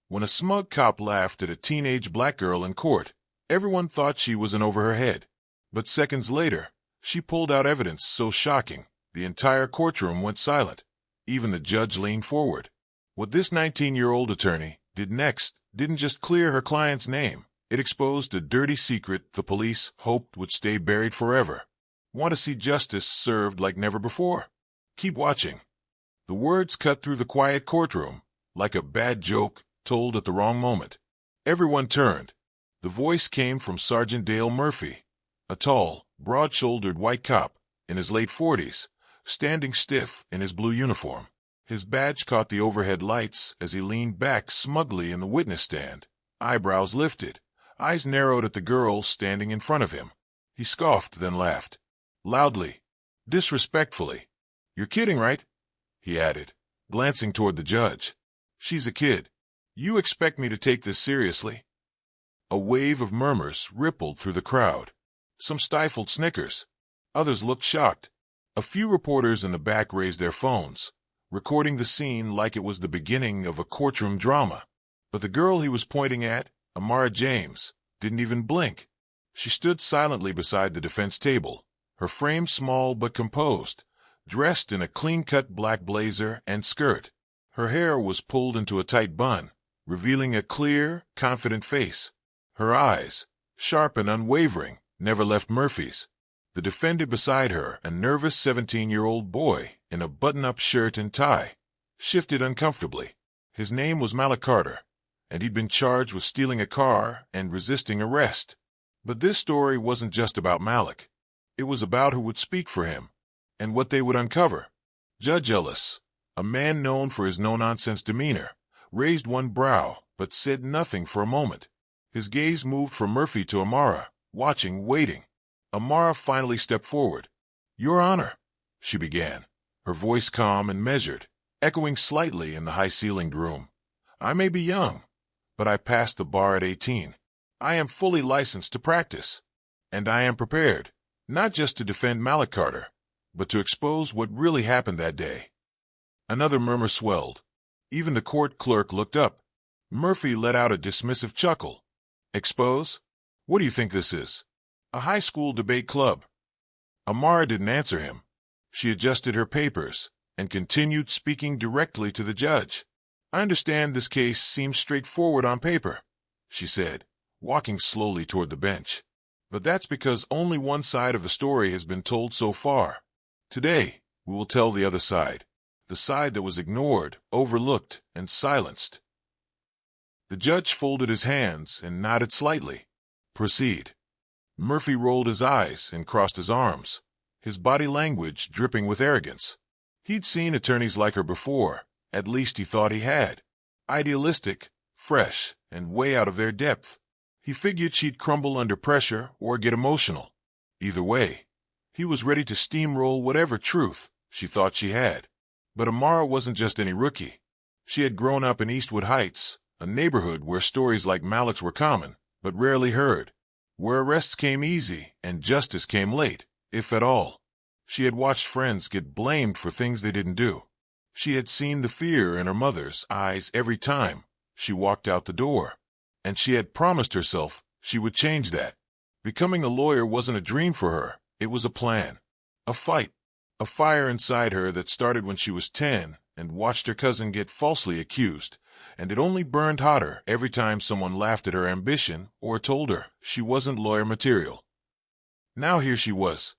When a smug cop laughed at a teenage black girl in court, everyone thought she was in over her head. But seconds later, she pulled out evidence so shocking, the entire courtroom went silent. Even the judge leaned forward. What this 19-year-old attorney did next didn't just clear her client's name. It exposed a dirty secret the police hoped would stay buried forever. Want to see justice served like never before? Keep watching. The words cut through the quiet courtroom, like a bad joke told at the wrong moment. Everyone turned. The voice came from Sergeant Dale Murphy, a tall, broad-shouldered white cop in his late 40s, standing stiff in his blue uniform. His badge caught the overhead lights as he leaned back smugly in the witness stand, eyebrows lifted, eyes narrowed at the girl standing in front of him. He scoffed, then laughed. Loudly, disrespectfully. "You're kidding, right?" he added, glancing toward the judge. "She's a kid. You expect me to take this seriously?" A wave of murmurs rippled through the crowd. Some stifled snickers. Others looked shocked. A few reporters in the back raised their phones, recording the scene like it was the beginning of a courtroom drama. But the girl he was pointing at, Amara James, didn't even blink. She stood silently beside the defense table, her frame small but composed, dressed in a clean-cut black blazer and skirt. Her hair was pulled into a tight bun, revealing a clear, confident face. Her eyes, sharp and unwavering, never left Murphy's. The defendant beside her, a nervous 17-year-old boy in a button-up shirt and tie, shifted uncomfortably. His name was Malik Carter, and he'd been charged with stealing a car and resisting arrest. But this story wasn't just about Malik. It was about who would speak for him, and what they would uncover. Judge Ellis, a man known for his no-nonsense demeanor, raised one brow but said nothing for a moment. His gaze moved from Murphy to Amara, watching, waiting. Amara finally stepped forward. "Your Honor," she began, her voice calm and measured, echoing slightly in the high-ceilinged room. "I may be young, but I passed the bar at 18. I am fully licensed to practice, and I am prepared, not just to defend Malik Carter, but to expose what really happened that day." Another murmur swelled. Even the court clerk looked up. Murphy let out a dismissive chuckle. "Expose? What do you think this is? A high school debate club?" Amara didn't answer him. She adjusted her papers and continued speaking directly to the judge. "I understand this case seems straightforward on paper," she said, walking slowly toward the bench. "But that's because only one side of the story has been told so far. Today, we will tell the other side, the side that was ignored, overlooked, and silenced." The judge folded his hands and nodded slightly. "Proceed." Murphy rolled his eyes and crossed his arms, his body language dripping with arrogance. He'd seen attorneys like her before, at least he thought he had. Idealistic, fresh, and way out of their depth. He figured she'd crumble under pressure or get emotional. Either way, he was ready to steamroll whatever truth she thought she had. But Amara wasn't just any rookie. She had grown up in Eastwood Heights, a neighborhood where stories like Malik's were common, but rarely heard, where arrests came easy and justice came late, if at all. She had watched friends get blamed for things they didn't do. She had seen the fear in her mother's eyes every time she walked out the door, and she had promised herself she would change that. Becoming a lawyer wasn't a dream for her, it was a plan, a fight, a fire inside her that started when she was 10 and watched her cousin get falsely accused, and it only burned hotter every time someone laughed at her ambition or told her she wasn't lawyer material. Now here she was,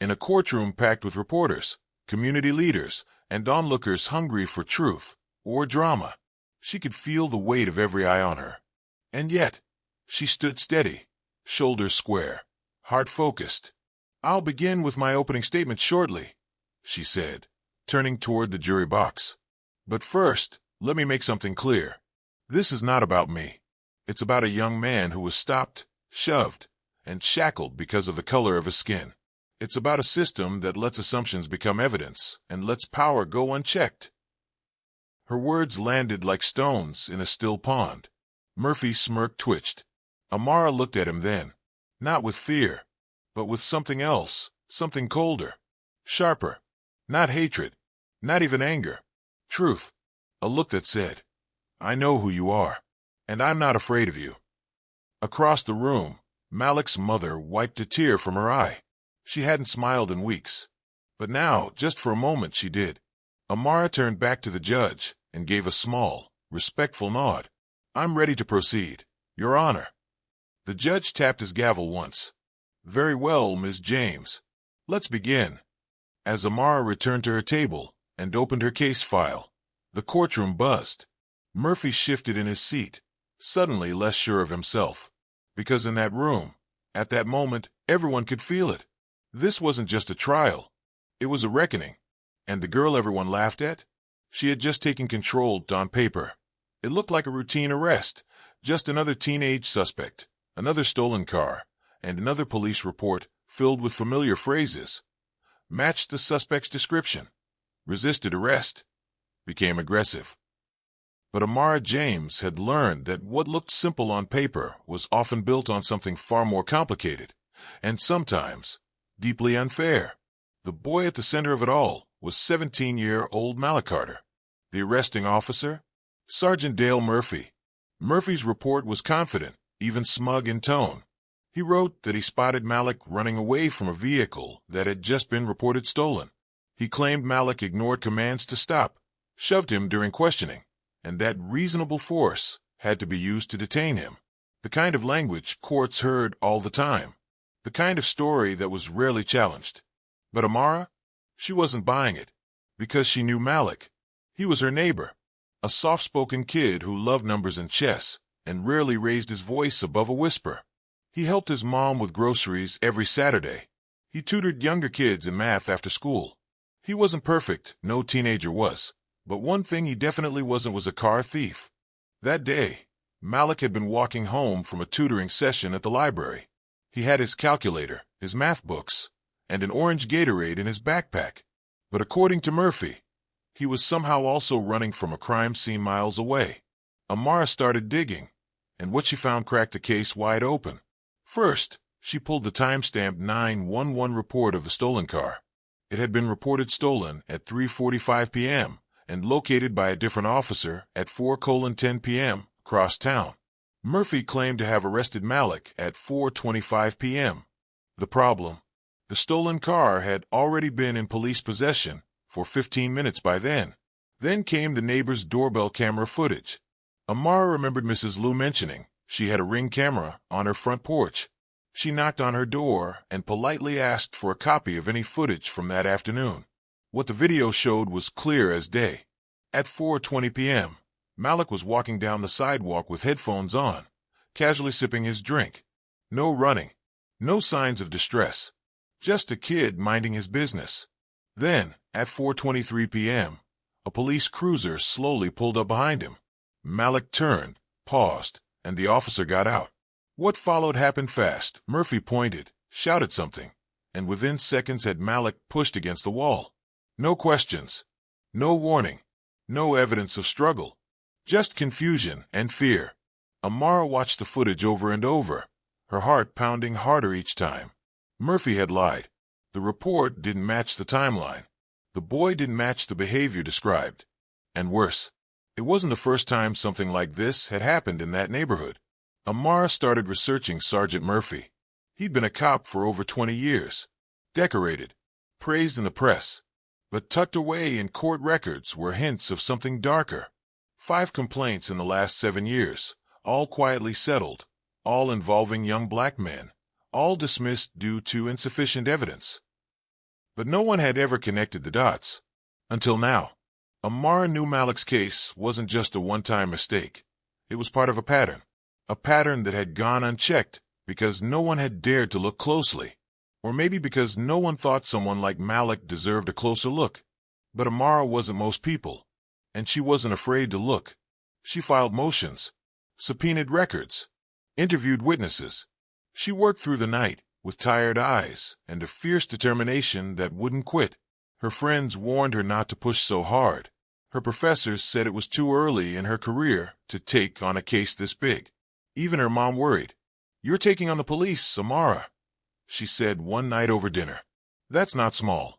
in a courtroom packed with reporters, community leaders, and onlookers hungry for truth or drama. She could feel the weight of every eye on her. And yet, she stood steady, shoulders square, heart focused. "I'll begin with my opening statement shortly," she said, turning toward the jury box. "But first, let me make something clear. This is not about me. It's about a young man who was stopped, shoved, and shackled because of the color of his skin. It's about a system that lets assumptions become evidence and lets power go unchecked." Her words landed like stones in a still pond. Murphy's smirk twitched. Amara looked at him then, not with fear, but with something else, something colder, sharper. Not hatred, not even anger. Truth. A look that said, "I know who you are." And I'm not afraid of you." Across the room, Malik's mother wiped a tear from her eye. She hadn't smiled in weeks. But now, just for a moment, she did. Amara turned back to the judge and gave a small, respectful nod. "I'm ready to proceed, Your Honor." The judge tapped his gavel once. "Very well, Ms. James. Let's begin." As Amara returned to her table and opened her case file, the courtroom buzzed. Murphy shifted in his seat, suddenly less sure of himself. Because in that room, at that moment, everyone could feel it. This wasn't just a trial. It was a reckoning. And the girl everyone laughed at? She had just taken control on paper. It looked like a routine arrest, just another teenage suspect, another stolen car, and another police report filled with familiar phrases. Matched the suspect's description. Resisted arrest. Became aggressive. But Amara James had learned that what looked simple on paper was often built on something far more complicated, and sometimes deeply unfair. The boy at the center of it all was 17-year-old Malik Carter. The arresting officer? Sergeant Dale Murphy. Murphy's report was confident, even smug in tone. He wrote that he spotted Malik running away from a vehicle that had just been reported stolen. He claimed Malik ignored commands to stop, shoved him during questioning, and that reasonable force had to be used to detain him. The kind of language courts heard all the time. The kind of story that was rarely challenged. But Amara? She wasn't buying it. Because she knew Malik. He was her neighbor. A soft-spoken kid who loved numbers and chess, and rarely raised his voice above a whisper. He helped his mom with groceries every Saturday. He tutored younger kids in math after school. He wasn't perfect, no teenager was. But one thing he definitely wasn't was a car thief. That day, Malik had been walking home from a tutoring session at the library. He had his calculator, his math books, and an orange Gatorade in his backpack. But according to Murphy, he was somehow also running from a crime scene miles away. Amara started digging, and what she found cracked the case wide open. First, she pulled the time-stamped 911 report of the stolen car. It had been reported stolen at 3:45 p.m., and located by a different officer at 4:10 p.m. across town. Murphy claimed to have arrested Malik at 4:25 p.m. The problem? The stolen car had already been in police possession for 15 minutes by then. Then came the neighbor's doorbell camera footage. Amara remembered Mrs. Liu mentioning she had a Ring camera on her front porch. She knocked on her door and politely asked for a copy of any footage from that afternoon. What the video showed was clear as day. At 4:20 p.m., Malik was walking down the sidewalk with headphones on, casually sipping his drink. No running. No signs of distress. Just a kid minding his business. Then, at 4:23 p.m., a police cruiser slowly pulled up behind him. Malik turned, paused, and the officer got out. What followed happened fast. Murphy pointed, shouted something, and within seconds had Malik pushed against the wall. No questions. No warning. No evidence of struggle. Just confusion and fear. Amara watched the footage over and over, her heart pounding harder each time. Murphy had lied. The report didn't match the timeline. The boy didn't match the behavior described. And worse, it wasn't the first time something like this had happened in that neighborhood. Amara started researching Sergeant Murphy. He'd been a cop for over 20 years. Decorated. Praised in the press. But tucked away in court records were hints of something darker. 5 complaints in the last 7 years, all quietly settled, all involving young black men, all dismissed due to insufficient evidence. But no one had ever connected the dots. Until now. Amara knew Malik's case wasn't just a one-time mistake. It was part of a pattern. A pattern that had gone unchecked because no one had dared to look closely. Or maybe because no one thought someone like Malik deserved a closer look. But Amara wasn't most people. And she wasn't afraid to look. She filed motions, subpoenaed records, interviewed witnesses. She worked through the night with tired eyes and a fierce determination that wouldn't quit. Her friends warned her not to push so hard. Her professors said it was too early in her career to take on a case this big. Even her mom worried. "You're taking on the police, Amara," she said one night over dinner. "That's not small.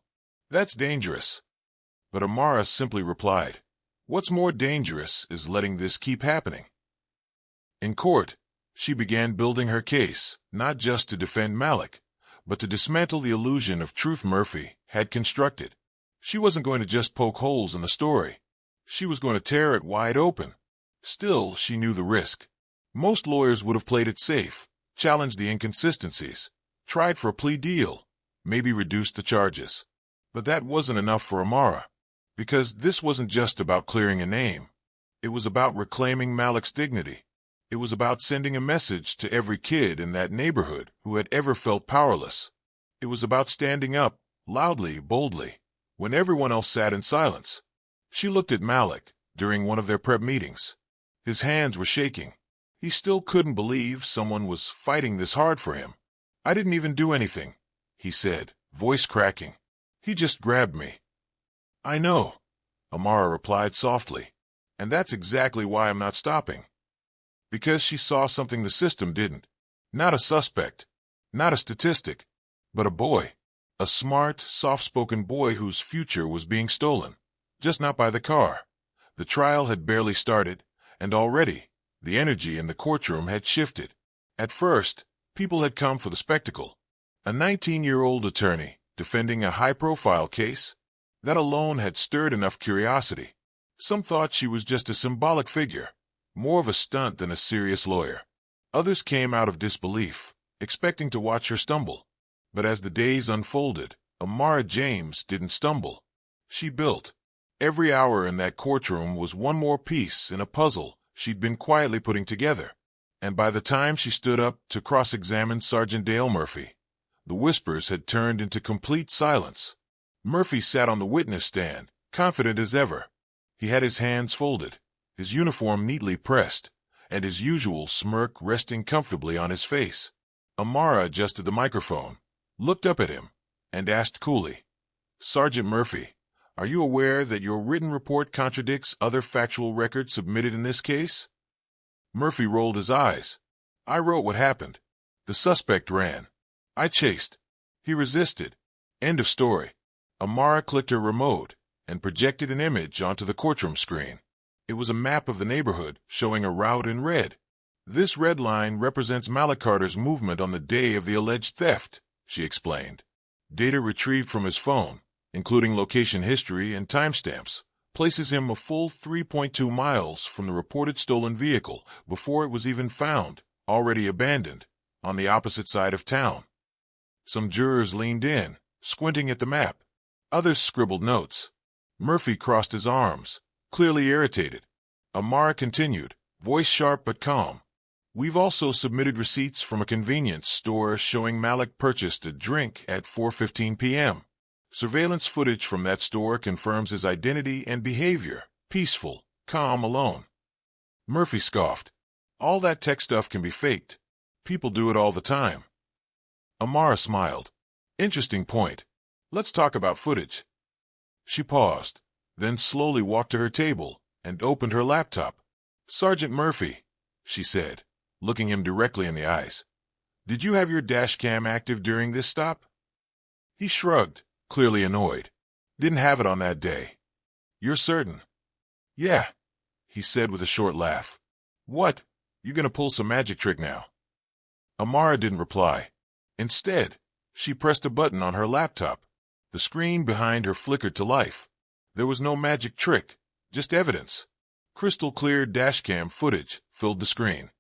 That's dangerous." But Amara simply replied, "What's more dangerous is letting this keep happening." In court, she began building her case, not just to defend Malik, but to dismantle the illusion of truth Murphy had constructed. She wasn't going to just poke holes in the story. She was going to tear it wide open. Still, she knew the risk. Most lawyers would have played it safe, challenged the inconsistencies, tried for a plea deal, maybe reduced the charges. But that wasn't enough for Amara, because this wasn't just about clearing a name. It was about reclaiming Malik's dignity. It was about sending a message to every kid in that neighborhood who had ever felt powerless. It was about standing up, loudly, boldly, when everyone else sat in silence. She looked at Malik during one of their prep meetings. His hands were shaking. He still couldn't believe someone was fighting this hard for him. "I didn't even do anything," he said, voice cracking. "He just grabbed me." "I know," Amara replied softly. "And that's exactly why I'm not stopping." Because she saw something the system didn't. Not a suspect, not a statistic, but a boy. A smart, soft-spoken boy whose future was being stolen. Just not by the car. The trial had barely started, and already, the energy in the courtroom had shifted. At first, people had come for the spectacle. A 19-year-old attorney defending a high-profile case? That alone had stirred enough curiosity. Some thought she was just a symbolic figure, more of a stunt than a serious lawyer. Others came out of disbelief, expecting to watch her stumble. But as the days unfolded, Amara James didn't stumble. She built. Every hour in that courtroom was one more piece in a puzzle she'd been quietly putting together. And by the time she stood up to cross-examine Sergeant Dale Murphy, the whispers had turned into complete silence. Murphy sat on the witness stand, confident as ever. He had his hands folded, his uniform neatly pressed, and his usual smirk resting comfortably on his face. Amara adjusted the microphone, looked up at him, and asked coolly, "Sergeant Murphy, are you aware that your written report contradicts other factual records submitted in this case?" Murphy rolled his eyes. "I wrote what happened. The suspect ran. I chased. He resisted. End of story." Amara clicked her remote and projected an image onto the courtroom screen. It was a map of the neighborhood showing a route in red. "This red line represents Malik Carter's movement on the day of the alleged theft," she explained. Data retrieved from his phone, including location history and timestamps, places him a full 3.2 miles from the reported stolen vehicle before it was even found, already abandoned, on the opposite side of town. Some jurors leaned in, squinting at the map. Others scribbled notes. Murphy crossed his arms, clearly irritated. Amara continued, voice sharp but calm. "We've also submitted receipts from a convenience store showing Malik purchased a drink at 4:15 p.m. Surveillance footage from that store confirms his identity and behavior, peaceful, calm, alone." Murphy scoffed. "All that tech stuff can be faked. People do it all the time." Amara smiled. "Interesting point. Let's talk about footage." She paused, then slowly walked to her table and opened her laptop. "Sergeant Murphy," she said, looking him directly in the eyes, "did you have your dash cam active during this stop?" He shrugged, clearly annoyed. "Didn't have it on that day." "You're certain?" "Yeah," he said with a short laugh. "What? You gonna pull some magic trick now?" Amara didn't reply. Instead, she pressed a button on her laptop. The screen behind her flickered to life. There was no magic trick, just evidence. Crystal clear dashcam footage filled the screen.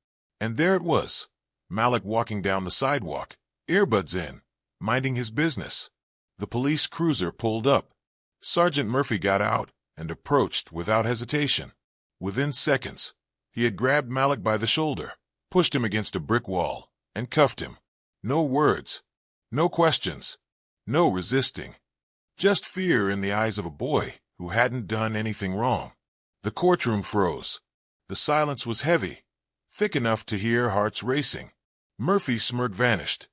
And there it was, Malik walking down the sidewalk, earbuds in, minding his business. The police cruiser pulled up. Sergeant Murphy got out and approached without hesitation. Within seconds, he had grabbed Malik by the shoulder, pushed him against a brick wall, and cuffed him. No words, no questions, no resisting. Just fear in the eyes of a boy who hadn't done anything wrong. The courtroom froze. The silence was heavy, thick enough to hear hearts racing. Murphy's smirk vanished.